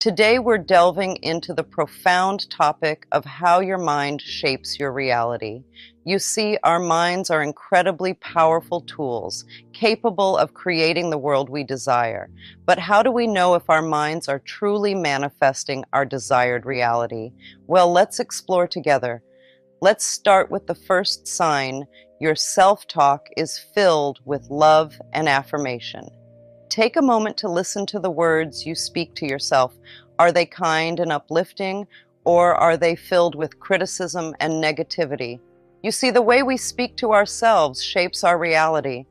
Today we're delving into the profound topic of how your mind shapes your reality. You see, our minds are incredibly powerful tools, capable of creating the world we desire. But how do we know if our minds are truly manifesting our desired reality? Well, let's explore together. Let's start with the first sign. Your self-talk is filled with love and affirmation. Take a moment to listen to the words you speak to yourself. Are they kind and uplifting, or are they filled with criticism and negativity? You see, the way we speak to ourselves shapes our reality.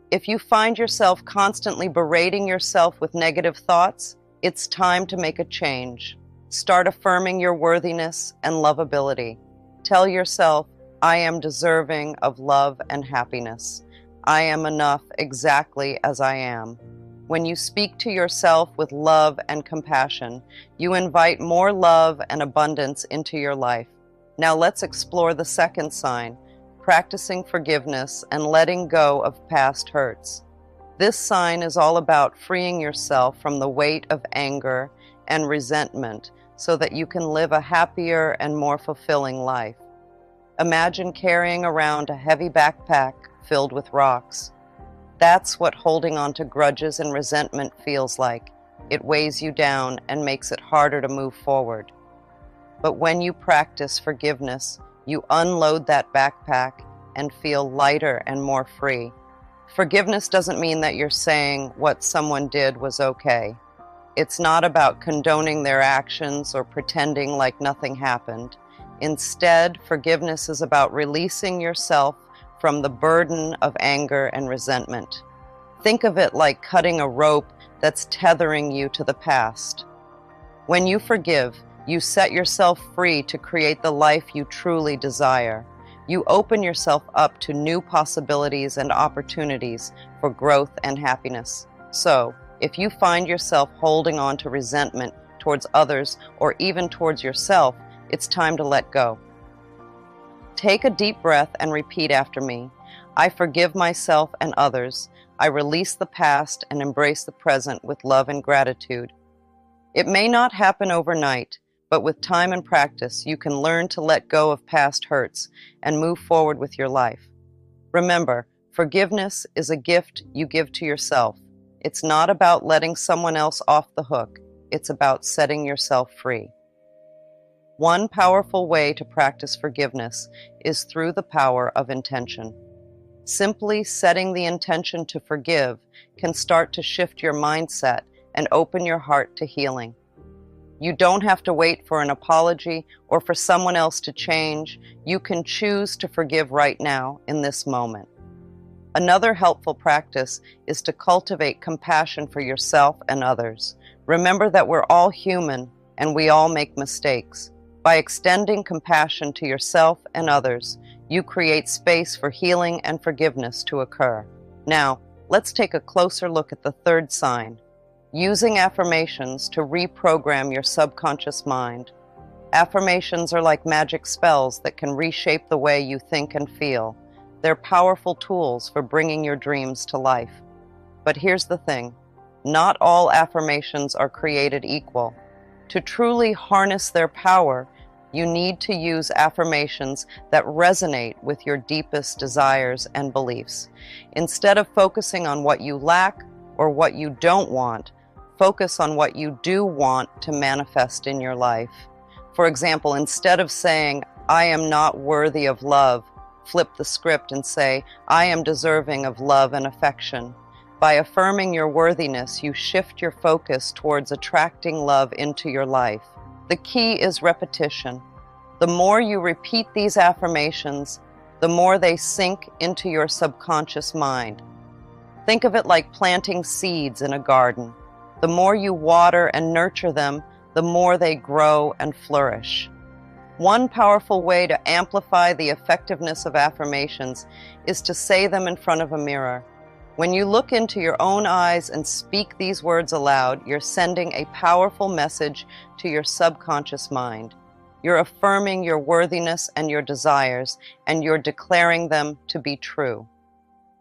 If you find yourself constantly berating yourself with negative thoughts, it's time to make a change. Start affirming your worthiness and lovability. Tell yourself, I am deserving of love and happiness. I am enough exactly as I am. When you speak to yourself with love and compassion, you invite more love and abundance into your life. Now let's explore the second sign, practicing forgiveness and letting go of past hurts. This sign is all about freeing yourself from the weight of anger and resentment so that you can live a happier and more fulfilling life. Imagine carrying around a heavy backpack filled with rocks. That's what holding on to grudges and resentment feels like. It weighs you down and makes it harder to move forward. But when you practice forgiveness, you unload that backpack and feel lighter and more free. Forgiveness doesn't mean that you're saying what someone did was okay. It's not about condoning their actions or pretending like nothing happened. Instead, forgiveness is about releasing yourself from the burden of anger and resentment. Think of it like cutting a rope that's tethering you to the past. When you forgive, you set yourself free to create the life you truly desire. You open yourself up to new possibilities and opportunities for growth and happiness. So, if you find yourself holding on to resentment towards others or even towards yourself, it's time to let go. Take a deep breath and repeat after me. I forgive myself and others. I release the past and embrace the present with love and gratitude. It may not happen overnight, but with time and practice, you can learn to let go of past hurts and move forward with your life. Remember, forgiveness is a gift you give to yourself. It's not about letting someone else off the hook. It's about setting yourself free. One powerful way to practice forgiveness is through the power of intention. Simply setting the intention to forgive can start to shift your mindset and open your heart to healing. You don't have to wait for an apology or for someone else to change. You can choose to forgive right now in this moment. Another helpful practice is to cultivate compassion for yourself and others. Remember that we're all human and we all make mistakes. By extending compassion to yourself and others, you create space for healing and forgiveness to occur. Now, let's take a closer look at the third sign, using affirmations to reprogram your subconscious mind. Affirmations are like magic spells that can reshape the way you think and feel. They're powerful tools for bringing your dreams to life. But here's the thing, not all affirmations are created equal. To truly harness their power, you need to use affirmations that resonate with your deepest desires and beliefs. Instead of focusing on what you lack or what you don't want, focus on what you do want to manifest in your life. For example, instead of saying, I am not worthy of love, flip the script and say, I am deserving of love and affection. By affirming your worthiness, you shift your focus towards attracting love into your life. The key is repetition. The more you repeat these affirmations, the more they sink into your subconscious mind. Think of it like planting seeds in a garden. The more you water and nurture them, the more they grow and flourish. One powerful way to amplify the effectiveness of affirmations is to say them in front of a mirror. When you look into your own eyes and speak these words aloud, you're sending a powerful message to your subconscious mind. You're affirming your worthiness and your desires, and you're declaring them to be true.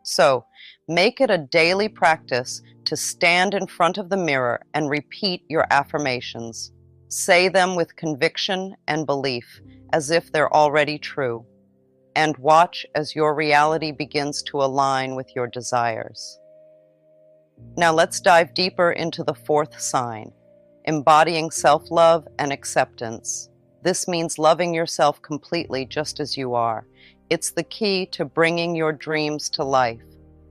So, Make it a daily practice to stand in front of the mirror and repeat your affirmations. Say them with conviction and belief, as if they're already true, and watch as your reality begins to align with your desires. Now let's dive deeper into the fourth sign, embodying self-love and acceptance. This means loving yourself completely just as you are. It's the key to bringing your dreams to life.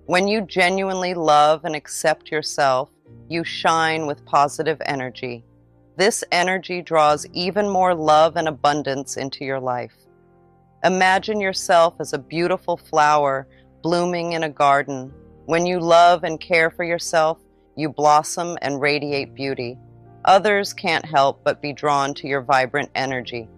When you genuinely love and accept yourself, you shine with positive energy. This energy draws even more love and abundance into your life. Imagine yourself as a beautiful flower blooming in a garden. When you love and care for yourself, you blossom and radiate beauty. Others can't help but be drawn to your vibrant energy.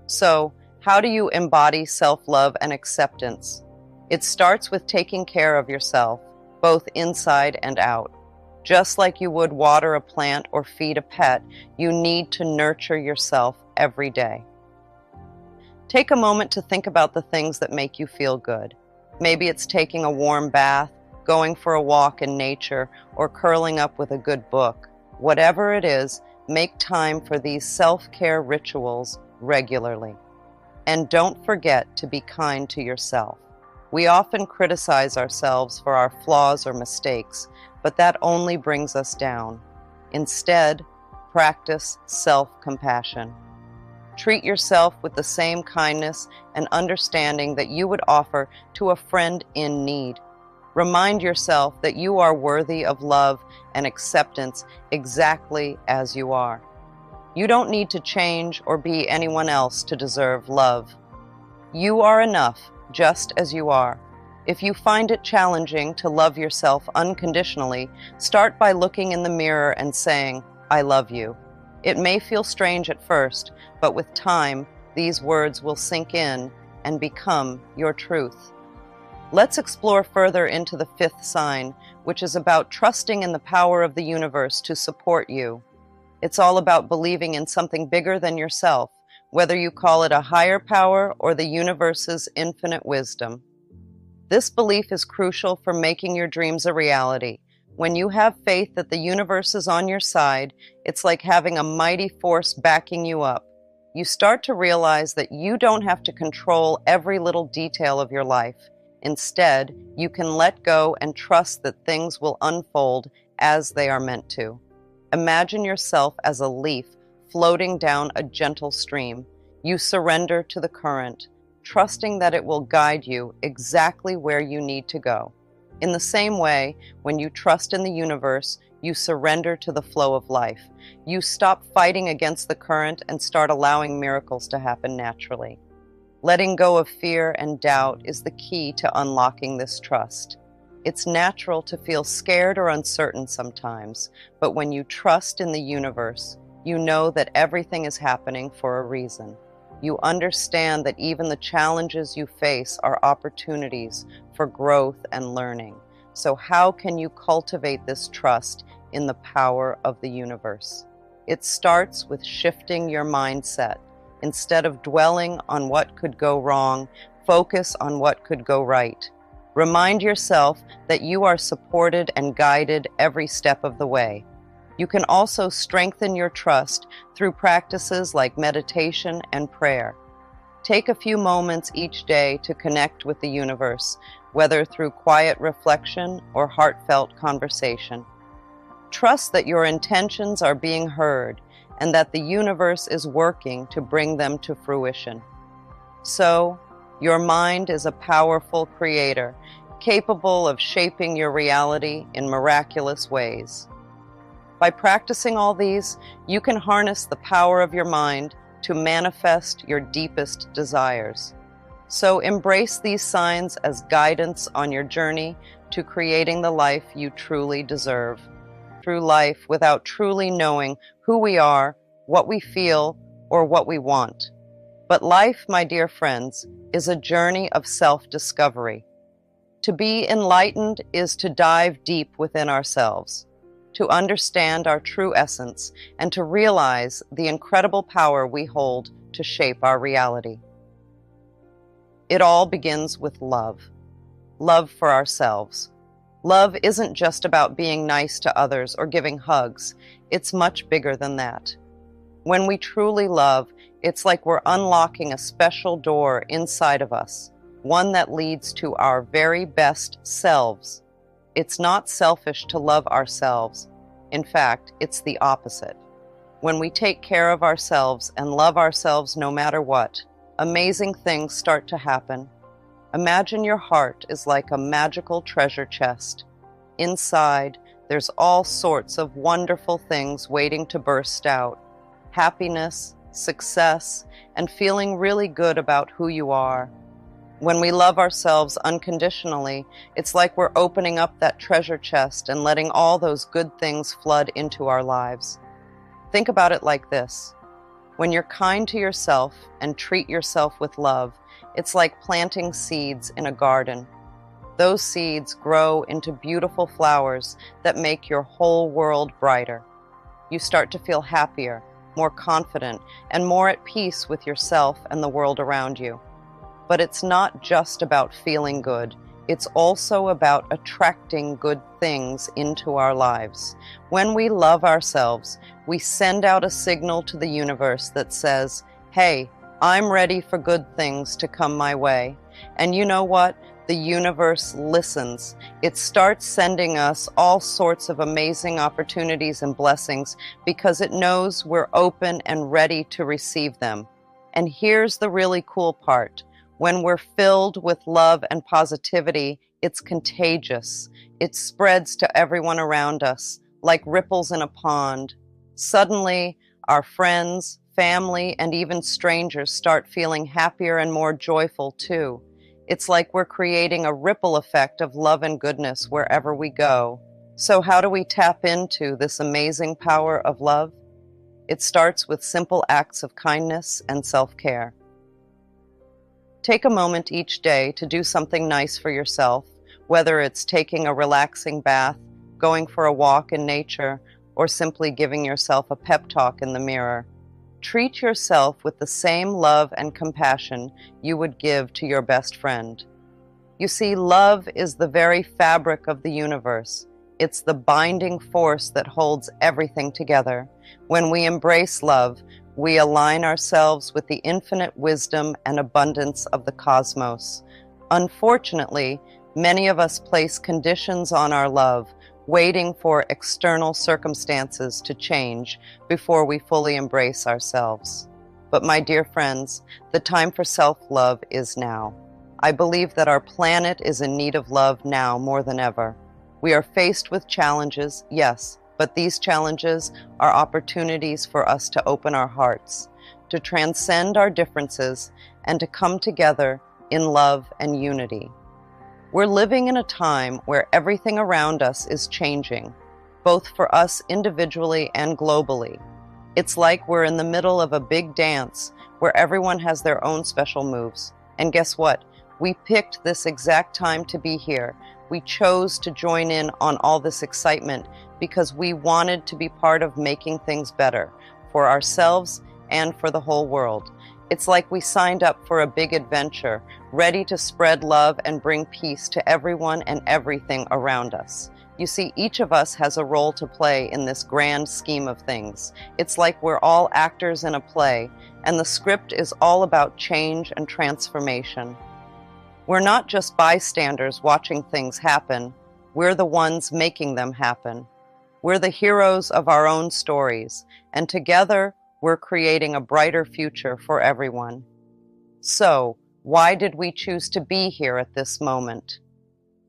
So, how do you embody self-love and acceptance? It starts with taking care of yourself, both inside and out. Just like you would water a plant or feed a pet, you need to nurture yourself every day. Take a moment to think about the things that make you feel good. Maybe it's taking a warm bath, going for a walk in nature, or curling up with a good book. Whatever it is, make time for these self-care rituals regularly. And don't forget to be kind to yourself. We often criticize ourselves for our flaws or mistakes, but that only brings us down. Instead, practice self-compassion. Treat yourself with the same kindness and understanding that you would offer to a friend in need. Remind yourself that you are worthy of love and acceptance exactly as you are. You don't need to change or be anyone else to deserve love. You are enough just as you are. If you find it challenging to love yourself unconditionally, start by looking in the mirror and saying, "I love you." It may feel strange at first, but with time, these words will sink in and become your truth. Let's explore further into the fifth sign, which is about trusting in the power of the universe to support you. It's all about believing in something bigger than yourself, whether you call it a higher power or the universe's infinite wisdom. This belief is crucial for making your dreams a reality. When you have faith that the universe is on your side, it's like having a mighty force backing you up. You start to realize that you don't have to control every little detail of your life. Instead, you can let go and trust that things will unfold as they are meant to. Imagine yourself as a leaf floating down a gentle stream. You surrender to the current, trusting that it will guide you exactly where you need to go. In the same way, when you trust in the universe, you surrender to the flow of life. You stop fighting against the current and start allowing miracles to happen naturally. Letting go of fear and doubt is the key to unlocking this trust. It's natural to feel scared or uncertain sometimes, but when you trust in the universe, you know that everything is happening for a reason. You understand that even the challenges you face are opportunities for growth and learning. So how can you cultivate this trust in the power of the universe? It starts with shifting your mindset. Instead of dwelling on what could go wrong, focus on what could go right. Remind yourself that you are supported and guided every step of the way. You can also strengthen your trust through practices like meditation and prayer. Take a few moments each day to connect with the universe, whether through quiet reflection or heartfelt conversation. Trust that your intentions are being heard and that the universe is working to bring them to fruition. So, your mind is a powerful creator, capable of shaping your reality in miraculous ways. By practicing all these, you can harness the power of your mind to manifest your deepest desires. So embrace these signs as guidance on your journey to creating the life you truly deserve. Through life without truly knowing who we are, what we feel, or what we want. But life, my dear friends, is a journey of self-discovery. To be enlightened is to dive deep within ourselves, to understand our true essence, and to realize the incredible power we hold to shape our reality. It all begins with love. Love for ourselves. Love isn't just about being nice to others or giving hugs. It's much bigger than that. When we truly love, it's like we're unlocking a special door inside of us, one that leads to our very best selves. It's not selfish to love ourselves. In fact, it's the opposite. When we take care of ourselves and love ourselves no matter what, amazing things start to happen. Imagine your heart is like a magical treasure chest. Inside, there's all sorts of wonderful things waiting to burst out. Happiness, success, and feeling really good about who you are. When we love ourselves unconditionally, it's like we're opening up that treasure chest and letting all those good things flood into our lives. Think about it like this. When you're kind to yourself and treat yourself with love, it's like planting seeds in a garden. Those seeds grow into beautiful flowers that make your whole world brighter. You start to feel happier, more confident, and more at peace with yourself and the world around you. But it's not just about feeling good. It's also about attracting good things into our lives. When we love ourselves, we send out a signal to the universe that says, "Hey, I'm ready for good things to come my way." And you know what? The universe listens. It starts sending us all sorts of amazing opportunities and blessings because it knows we're open and ready to receive them. And here's the really cool part. When we're filled with love and positivity, it's contagious. It spreads to everyone around us, like ripples in a pond. Suddenly, our friends, family, and even strangers start feeling happier and more joyful too. It's like we're creating a ripple effect of love and goodness wherever we go. So how do we tap into this amazing power of love? It starts with simple acts of kindness and self-care. Take a moment each day to do something nice for yourself, whether it's taking a relaxing bath, going for a walk in nature, or simply giving yourself a pep talk in the mirror. Treat yourself with the same love and compassion you would give to your best friend. You see, love is the very fabric of the universe. It's the binding force that holds everything together. When we embrace love, we align ourselves with the infinite wisdom and abundance of the cosmos. Unfortunately, many of us place conditions on our love, waiting for external circumstances to change before we fully embrace ourselves. But my dear friends, the time for self-love is now. I believe that our planet is in need of love now more than ever. We are faced with challenges, yes, but these challenges are opportunities for us to open our hearts, to transcend our differences, and to come together in love and unity. We're living in a time where everything around us is changing, both for us individually and globally. It's like we're in the middle of a big dance where everyone has their own special moves. And guess what? We picked this exact time to be here. We chose to join in on all this excitement because we wanted to be part of making things better for ourselves and for the whole world. It's like we signed up for a big adventure, ready to spread love and bring peace to everyone and everything around us. You see, each of us has a role to play in this grand scheme of things. It's like we're all actors in a play, and the script is all about change and transformation. We're not just bystanders watching things happen. We're the ones making them happen. We're the heroes of our own stories, and together we're creating a brighter future for everyone. So, why did we choose to be here at this moment?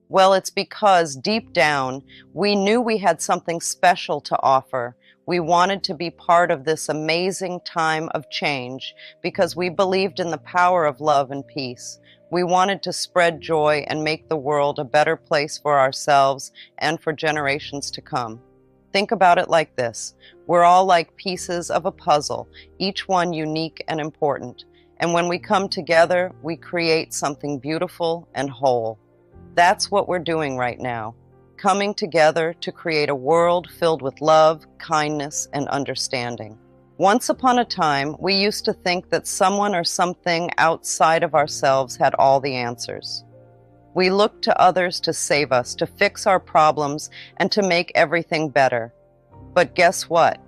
Well, it's because deep down, we knew we had something special to offer. We wanted to be part of this amazing time of change because we believed in the power of love and peace. We wanted to spread joy and make the world a better place for ourselves and for generations to come. Think about it like this. We're all like pieces of a puzzle, each one unique and important. And when we come together, we create something beautiful and whole. That's what we're doing right now, coming together to create a world filled with love, kindness, and understanding. Once upon a time, we used to think that someone or something outside of ourselves had all the answers. We look to others to save us, to fix our problems, and to make everything better. But guess what?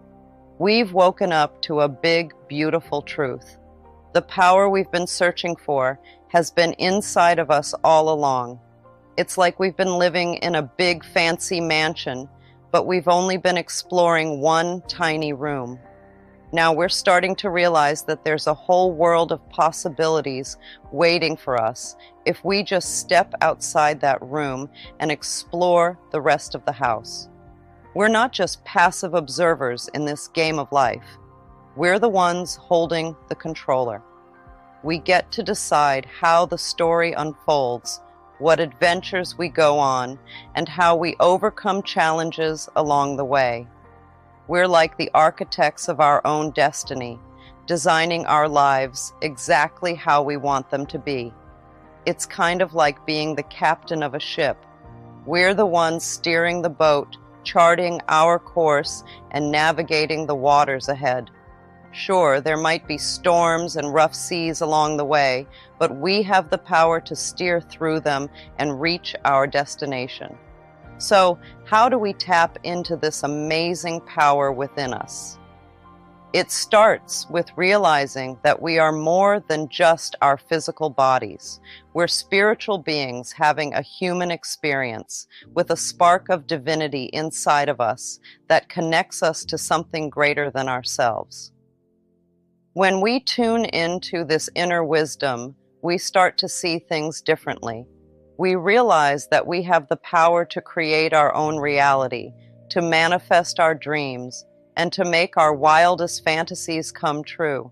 We've woken up to a big, beautiful truth. The power we've been searching for has been inside of us all along. It's like we've been living in a big, fancy mansion, but we've only been exploring one tiny room. Now we're starting to realize that there's a whole world of possibilities waiting for us if we just step outside that room and explore the rest of the house. We're not just passive observers in this game of life. We're the ones holding the controller. We get to decide how the story unfolds, what adventures we go on, and how we overcome challenges along the way. We're like the architects of our own destiny, designing our lives exactly how we want them to be. It's kind of like being the captain of a ship. We're the ones steering the boat, charting our course, and navigating the waters ahead. Sure, there might be storms and rough seas along the way, but we have the power to steer through them and reach our destination. So, how do we tap into this amazing power within us? It starts with realizing that we are more than just our physical bodies. We're spiritual beings having a human experience with a spark of divinity inside of us that connects us to something greater than ourselves. When we tune into this inner wisdom, we start to see things differently. We realize that we have the power to create our own reality, to manifest our dreams, and to make our wildest fantasies come true.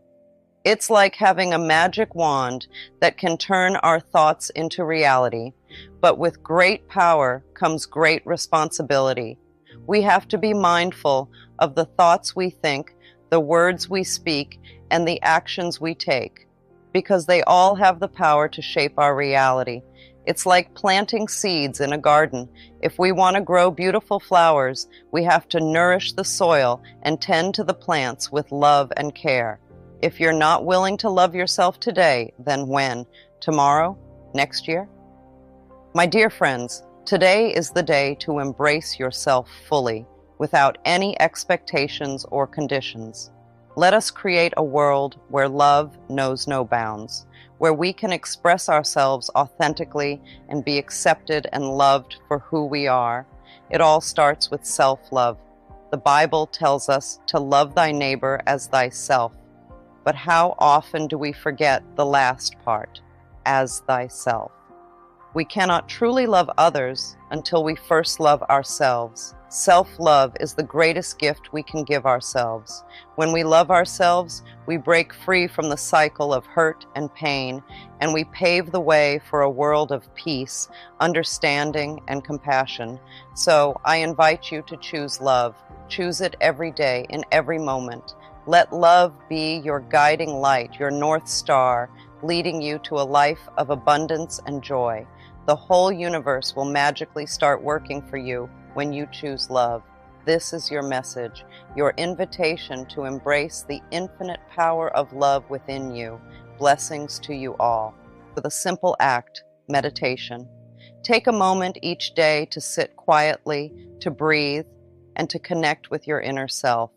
It's like having a magic wand that can turn our thoughts into reality, but with great power comes great responsibility. We have to be mindful of the thoughts we think, the words we speak, and the actions we take, because they all have the power to shape our reality. It's like planting seeds in a garden. If we want to grow beautiful flowers, we have to nourish the soil and tend to the plants with love and care. If you're not willing to love yourself today, then when? Tomorrow? Next year? My dear friends, today is the day to embrace yourself fully, without any expectations or conditions. Let us create a world where love knows no bounds, where we can express ourselves authentically and be accepted and loved for who we are. It all starts with self-love. The Bible tells us to love thy neighbor as thyself. But how often do we forget the last part, as thyself? We cannot truly love others until we first love ourselves. Self-love is the greatest gift we can give ourselves. When we love ourselves, we break free from the cycle of hurt and pain, and we pave the way for a world of peace, understanding, and compassion. So I invite you to choose love. Choose it every day, in every moment. Let love be your guiding light, your North Star, leading you to a life of abundance and joy. The whole universe will magically start working for you when you choose love. This is your message, your invitation to embrace the infinite power of love within you. Blessings to you all. With a simple act, meditation. Take a moment each day to sit quietly, to breathe, and to connect with your inner self.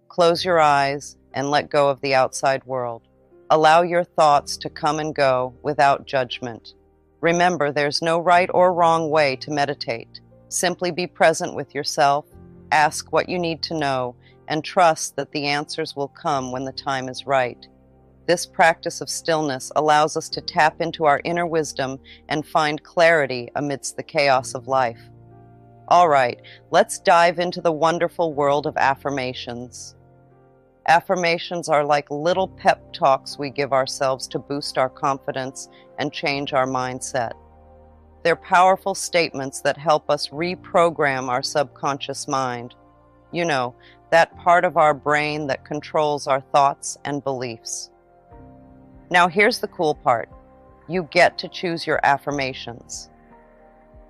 Close your eyes and let go of the outside world. Allow your thoughts to come and go without judgment. Remember, there's no right or wrong way to meditate. Simply be present with yourself, ask what you need to know, and trust that the answers will come when the time is right. This practice of stillness allows us to tap into our inner wisdom and find clarity amidst the chaos of life. All right, let's dive into the wonderful world of affirmations. Affirmations are like little pep talks we give ourselves to boost our confidence and change our mindset. They're powerful statements that help us reprogram our subconscious mind. You know, that part of our brain that controls our thoughts and beliefs. Now here's the cool part. You get to choose your affirmations.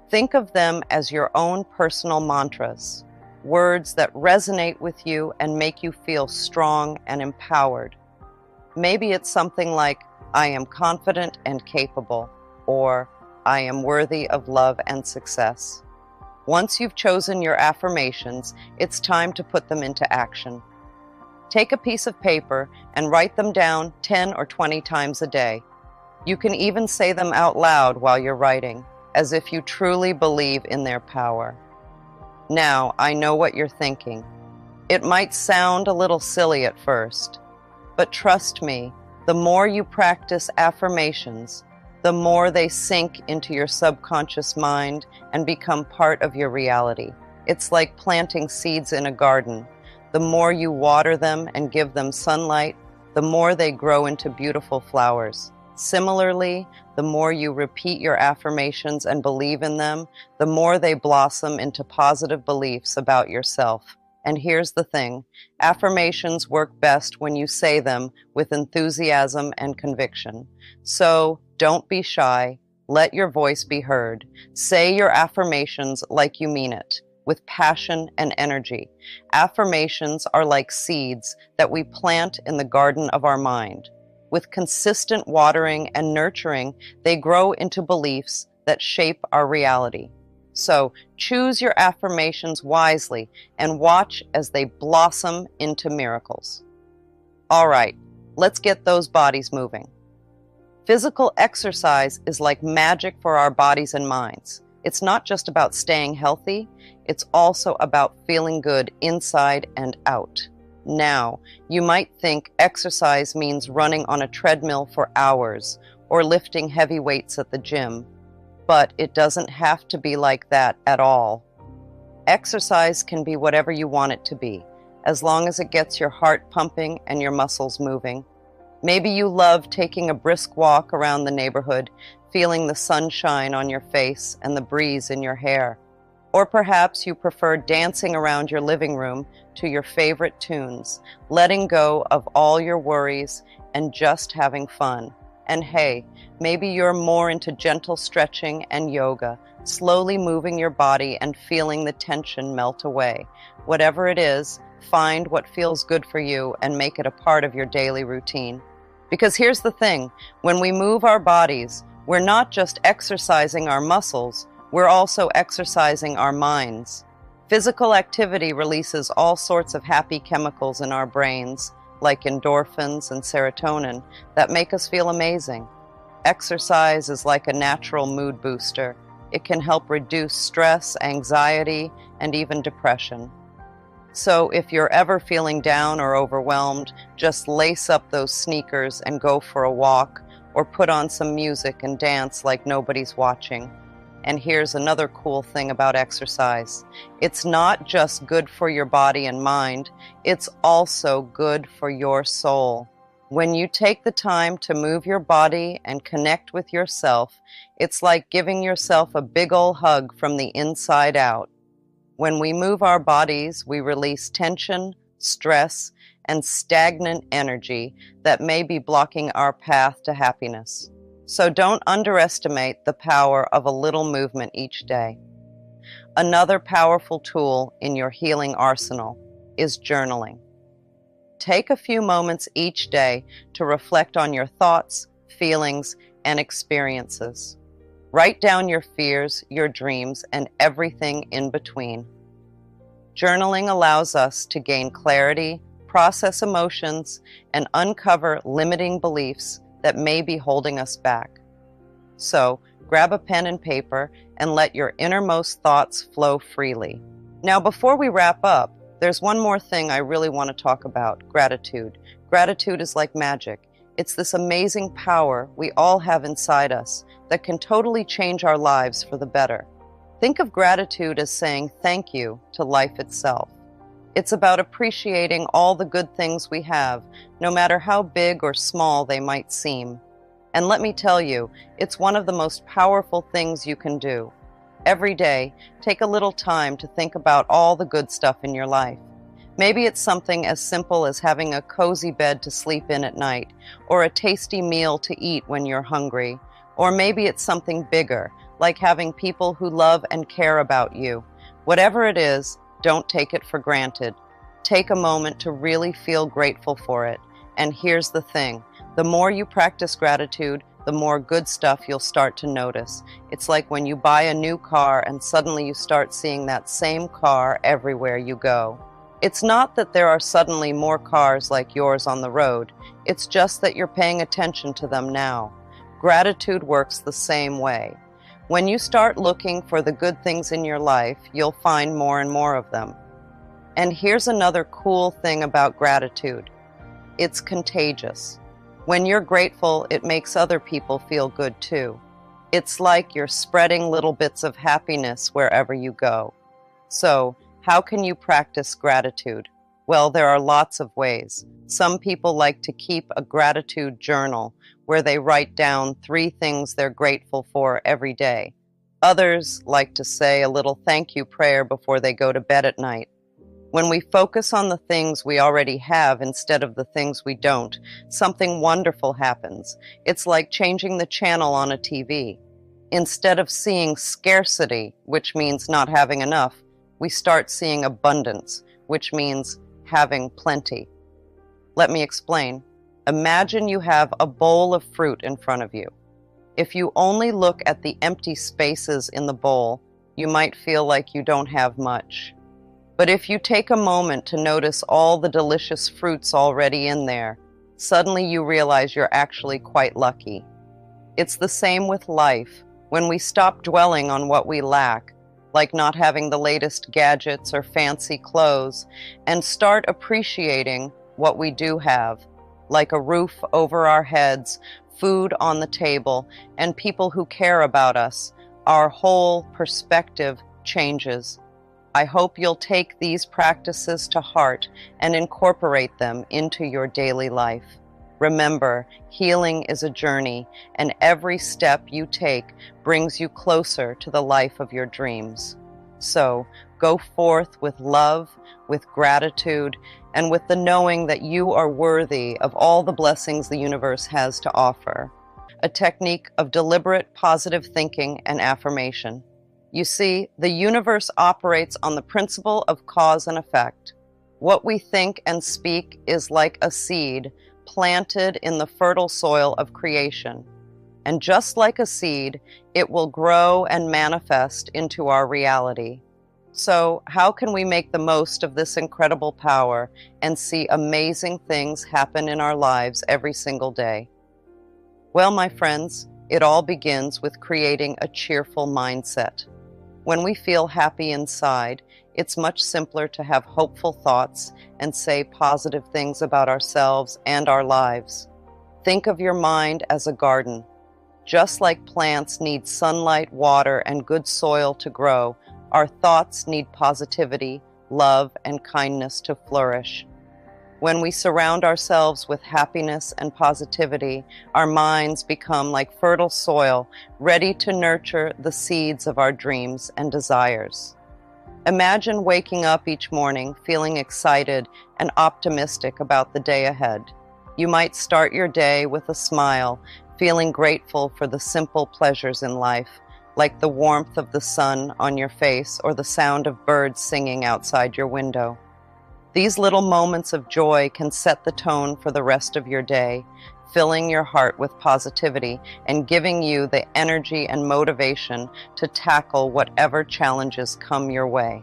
Think of them as your own personal mantras, words that resonate with you and make you feel strong and empowered. Maybe it's something like, I am confident and capable, or I am worthy of love and success. Once you've chosen your affirmations, it's time to put them into action. Take a piece of paper and write them down 10 or 20 times a day. You can even say them out loud while you're writing, as if you truly believe in their power. Now, I know what you're thinking. It might sound a little silly at first, but trust me, the more you practice affirmations, the more they sink into your subconscious mind and become part of your reality. It's like planting seeds in a garden. The more you water them and give them sunlight, the more they grow into beautiful flowers. Similarly, the more you repeat your affirmations and believe in them, the more they blossom into positive beliefs about yourself. And here's the thing, affirmations work best when you say them with enthusiasm and conviction. So don't be shy, let your voice be heard. Say your affirmations like you mean it, with passion and energy. Affirmations are like seeds that we plant in the garden of our mind. With consistent watering and nurturing, they grow into beliefs that shape our reality. So choose your affirmations wisely and watch as they blossom into miracles. All right, let's get those bodies moving. Physical exercise is like magic for our bodies and minds. It's not just about staying healthy, it's also about feeling good inside and out. Now, you might think exercise means running on a treadmill for hours or lifting heavy weights at the gym, but it doesn't have to be like that at all. Exercise can be whatever you want it to be, as long as it gets your heart pumping and your muscles moving. Maybe you love taking a brisk walk around the neighborhood, feeling the sunshine on your face and the breeze in your hair. Or perhaps you prefer dancing around your living room to your favorite tunes, letting go of all your worries and just having fun. And hey, maybe you're more into gentle stretching and yoga, slowly moving your body and feeling the tension melt away. Whatever it is, find what feels good for you and make it a part of your daily routine. Because here's the thing, when we move our bodies, we're not just exercising our muscles, we're also exercising our minds. Physical activity releases all sorts of happy chemicals in our brains, like endorphins and serotonin, that make us feel amazing. Exercise is like a natural mood booster. It can help reduce stress, anxiety, and even depression. So if you're ever feeling down or overwhelmed, just lace up those sneakers and go for a walk, or put on some music and dance like nobody's watching. And here's another cool thing about exercise. It's not just good for your body and mind, it's also good for your soul. When you take the time to move your body and connect with yourself, it's like giving yourself a big ol' hug from the inside out. When we move our bodies, we release tension, stress, and stagnant energy that may be blocking our path to happiness. So don't underestimate the power of a little movement each day. Another powerful tool in your healing arsenal is journaling. Take a few moments each day to reflect on your thoughts, feelings, and experiences. Write down your fears, your dreams, and everything in between. Journaling allows us to gain clarity, process emotions, and uncover limiting beliefs that may be holding us back. So, grab a pen and paper and let your innermost thoughts flow freely. Now, before we wrap up, there's one more thing I really want to talk about, gratitude. Gratitude is like magic. It's this amazing power we all have inside us that can totally change our lives for the better. Think of gratitude as saying thank you to life itself. It's about appreciating all the good things we have, no matter how big or small they might seem. And let me tell you, it's one of the most powerful things you can do. Every day, take a little time to think about all the good stuff in your life. Maybe it's something as simple as having a cozy bed to sleep in at night, or a tasty meal to eat when you're hungry. Or maybe it's something bigger, like having people who love and care about you. Whatever it is, don't take it for granted. Take a moment to really feel grateful for it. And here's the thing, the more you practice gratitude, the more good stuff you'll start to notice. It's like when you buy a new car and suddenly you start seeing that same car everywhere you go. It's not that there are suddenly more cars like yours on the road, it's just that you're paying attention to them now. Gratitude works the same way. When you start looking for the good things in your life, you'll find more and more of them. And here's another cool thing about gratitude. It's contagious. When you're grateful, it makes other people feel good too. It's like you're spreading little bits of happiness wherever you go. So, how can you practice gratitude? Well, there are lots of ways. Some people like to keep a gratitude journal where they write down 3 things they're grateful for every day. Others like to say a little thank you prayer before they go to bed at night. When we focus on the things we already have instead of the things we don't, something wonderful happens. It's like changing the channel on a TV. Instead of seeing scarcity, which means not having enough, we start seeing abundance, which means having plenty. Let me explain. Imagine you have a bowl of fruit in front of you. If you only look at the empty spaces in the bowl, you might feel like you don't have much. But if you take a moment to notice all the delicious fruits already in there, suddenly you realize you're actually quite lucky. It's the same with life. When we stop dwelling on what we lack, like not having the latest gadgets or fancy clothes, and start appreciating what we do have, like a roof over our heads, food on the table, and people who care about us, our whole perspective changes. I hope you'll take these practices to heart and incorporate them into your daily life. Remember, healing is a journey, and every step you take brings you closer to the life of your dreams. So, go forth with love, with gratitude, and with the knowing that you are worthy of all the blessings the universe has to offer. A technique of deliberate positive thinking and affirmation. You see, the universe operates on the principle of cause and effect. What we think and speak is like a seed planted in the fertile soil of creation. And just like a seed, it will grow and manifest into our reality. So, how can we make the most of this incredible power and see amazing things happen in our lives every single day? Well, my friends, it all begins with creating a cheerful mindset. When we feel happy inside, it's much simpler to have hopeful thoughts and say positive things about ourselves and our lives. Think of your mind as a garden. Just like plants need sunlight, water, and good soil to grow, our thoughts need positivity, love, and kindness to flourish. When we surround ourselves with happiness and positivity, our minds become like fertile soil, ready to nurture the seeds of our dreams and desires. Imagine waking up each morning feeling excited and optimistic about the day ahead. You might start your day with a smile, feeling grateful for the simple pleasures in life, like the warmth of the sun on your face or the sound of birds singing outside your window. These little moments of joy can set the tone for the rest of your day, filling your heart with positivity and giving you the energy and motivation to tackle whatever challenges come your way.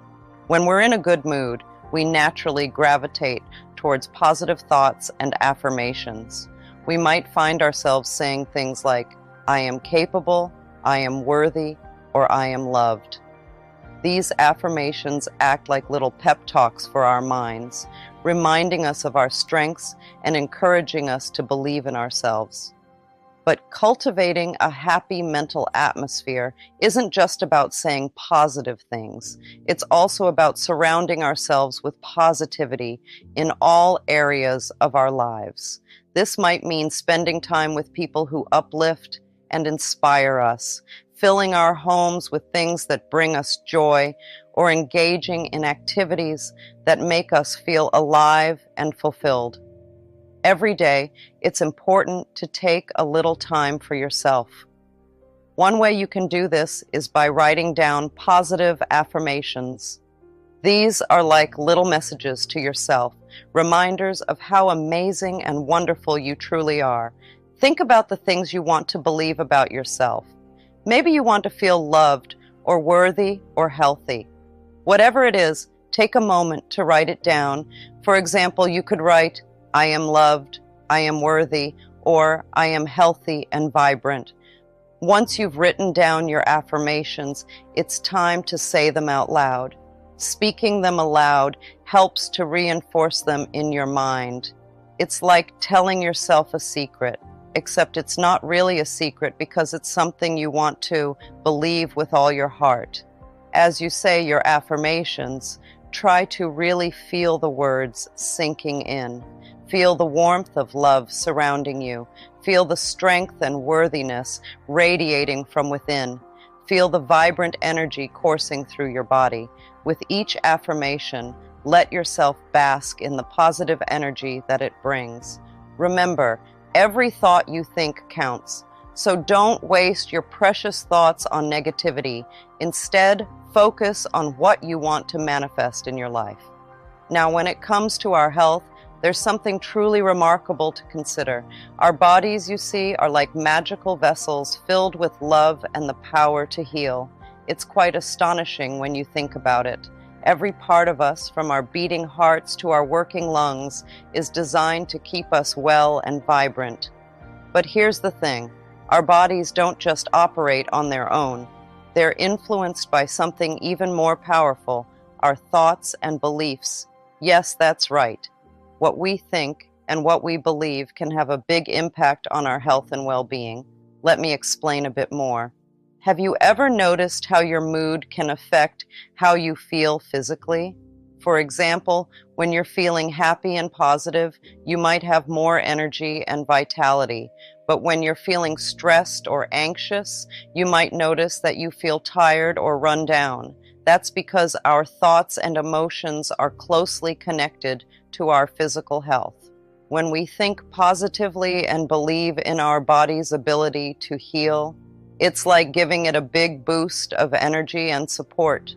When we're in a good mood, we naturally gravitate towards positive thoughts and affirmations. We might find ourselves saying things like, "I am capable," "I am worthy," or "I am loved." These affirmations act like little pep talks for our minds, reminding us of our strengths and encouraging us to believe in ourselves. But cultivating a happy mental atmosphere isn't just about saying positive things. It's also about surrounding ourselves with positivity in all areas of our lives. This might mean spending time with people who uplift and inspire us, filling our homes with things that bring us joy, or engaging in activities that make us feel alive and fulfilled. Every day, it's important to take a little time for yourself. One way you can do this is by writing down positive affirmations. These are like little messages to yourself, reminders of how amazing and wonderful you truly are. Think about the things you want to believe about yourself. Maybe you want to feel loved or worthy or healthy. Whatever it is, take a moment to write it down. For example, you could write, I am loved, I am worthy, or I am healthy and vibrant. Once you've written down your affirmations, it's time to say them out loud. Speaking them aloud helps to reinforce them in your mind. It's like telling yourself a secret, except it's not really a secret because it's something you want to believe with all your heart. As you say your affirmations, try to really feel the words sinking in. Feel the warmth of love surrounding you. Feel the strength and worthiness radiating from within. Feel the vibrant energy coursing through your body. With each affirmation, let yourself bask in the positive energy that it brings. Remember, every thought you think counts. So don't waste your precious thoughts on negativity. Instead, focus on what you want to manifest in your life. Now, when it comes to our health, there's something truly remarkable to consider. Our bodies, you see, are like magical vessels filled with love and the power to heal. It's quite astonishing when you think about it. Every part of us, from our beating hearts to our working lungs, is designed to keep us well and vibrant. But here's the thing. Our bodies don't just operate on their own. They're influenced by something even more powerful, our thoughts and beliefs. Yes, that's right. What we think and what we believe can have a big impact on our health and well-being. Let me explain a bit more. Have you ever noticed how your mood can affect how you feel physically? For example, when you're feeling happy and positive, you might have more energy and vitality. But when you're feeling stressed or anxious, you might notice that you feel tired or run down. That's because our thoughts and emotions are closely connected to our physical health. When we think positively and believe in our body's ability to heal, it's like giving it a big boost of energy and support.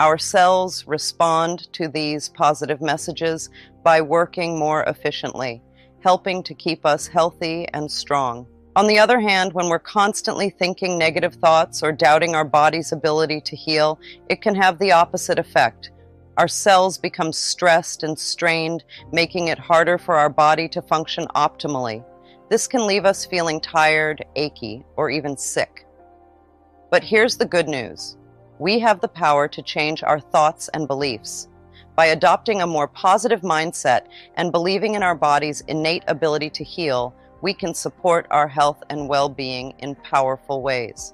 Our cells respond to these positive messages by working more efficiently, helping to keep us healthy and strong. On the other hand, when we're constantly thinking negative thoughts or doubting our body's ability to heal, it can have the opposite effect. Our cells become stressed and strained, making it harder for our body to function optimally. This can leave us feeling tired, achy, or even sick. But here's the good news. We have the power to change our thoughts and beliefs. By adopting a more positive mindset and believing in our body's innate ability to heal, we can support our health and well-being in powerful ways.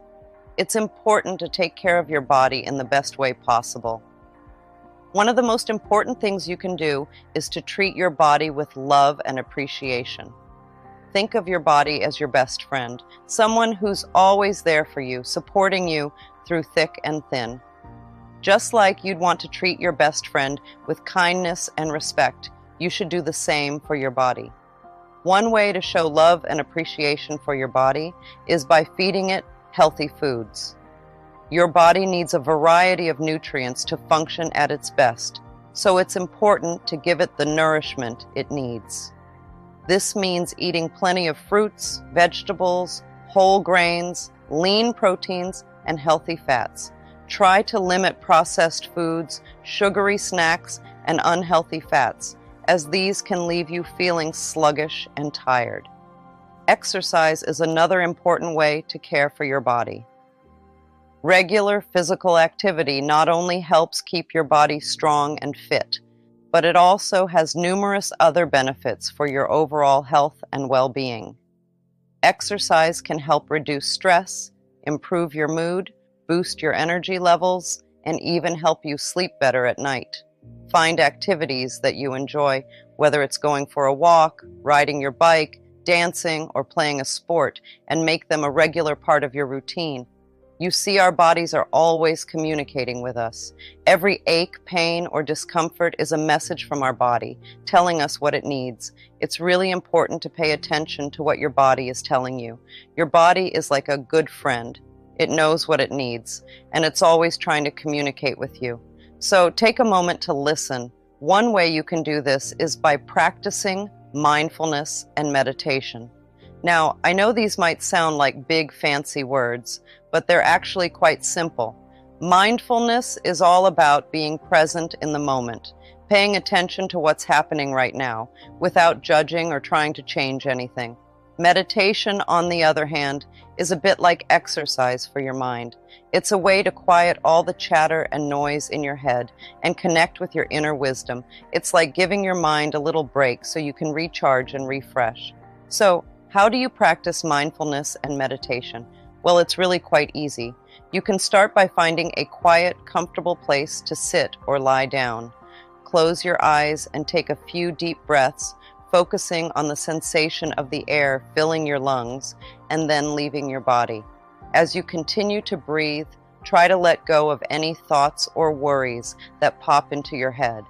It's important to take care of your body in the best way possible. One of the most important things you can do is to treat your body with love and appreciation. Think of your body as your best friend, someone who's always there for you, supporting you through thick and thin. Just like you'd want to treat your best friend with kindness and respect, you should do the same for your body. One way to show love and appreciation for your body is by feeding it healthy foods. Your body needs a variety of nutrients to function at its best, so it's important to give it the nourishment it needs. This means eating plenty of fruits, vegetables, whole grains, lean proteins, and healthy fats. Try to limit processed foods, sugary snacks, and unhealthy fats, as these can leave you feeling sluggish and tired. Exercise is another important way to care for your body. Regular physical activity not only helps keep your body strong and fit, but it also has numerous other benefits for your overall health and well-being. Exercise can help reduce stress, improve your mood, boost your energy levels, and even help you sleep better at night. Find activities that you enjoy, whether it's going for a walk, riding your bike, dancing, or playing a sport, and make them a regular part of your routine. You see, our bodies are always communicating with us. Every ache, pain, or discomfort is a message from our body, telling us what it needs. It's really important to pay attention to what your body is telling you. Your body is like a good friend. It knows what it needs, and it's always trying to communicate with you. So take a moment to listen. One way you can do this is by practicing mindfulness and meditation. Now, I know these might sound like big fancy words, but they're actually quite simple. Mindfulness is all about being present in the moment, paying attention to what's happening right now, without judging or trying to change anything. Meditation, on the other hand, is a bit like exercise for your mind. It's a way to quiet all the chatter and noise in your head and connect with your inner wisdom. It's like giving your mind a little break so you can recharge and refresh. So, how do you practice mindfulness and meditation? Well, it's really quite easy. You can start by finding a quiet, comfortable place to sit or lie down. Close your eyes and take a few deep breaths, focusing on the sensation of the air filling your lungs and then leaving your body. As you continue to breathe, try to let go of any thoughts or worries that pop into your head.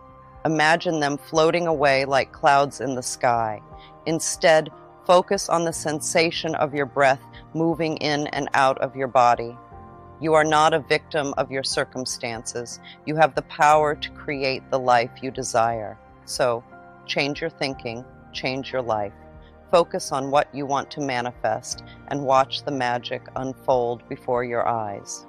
Imagine them floating away like clouds in the sky. Instead, focus on the sensation of your breath moving in and out of your body. You are not a victim of your circumstances. You have the power to create the life you desire. So, change your thinking, change your life. Focus on what you want to manifest and watch the magic unfold before your eyes.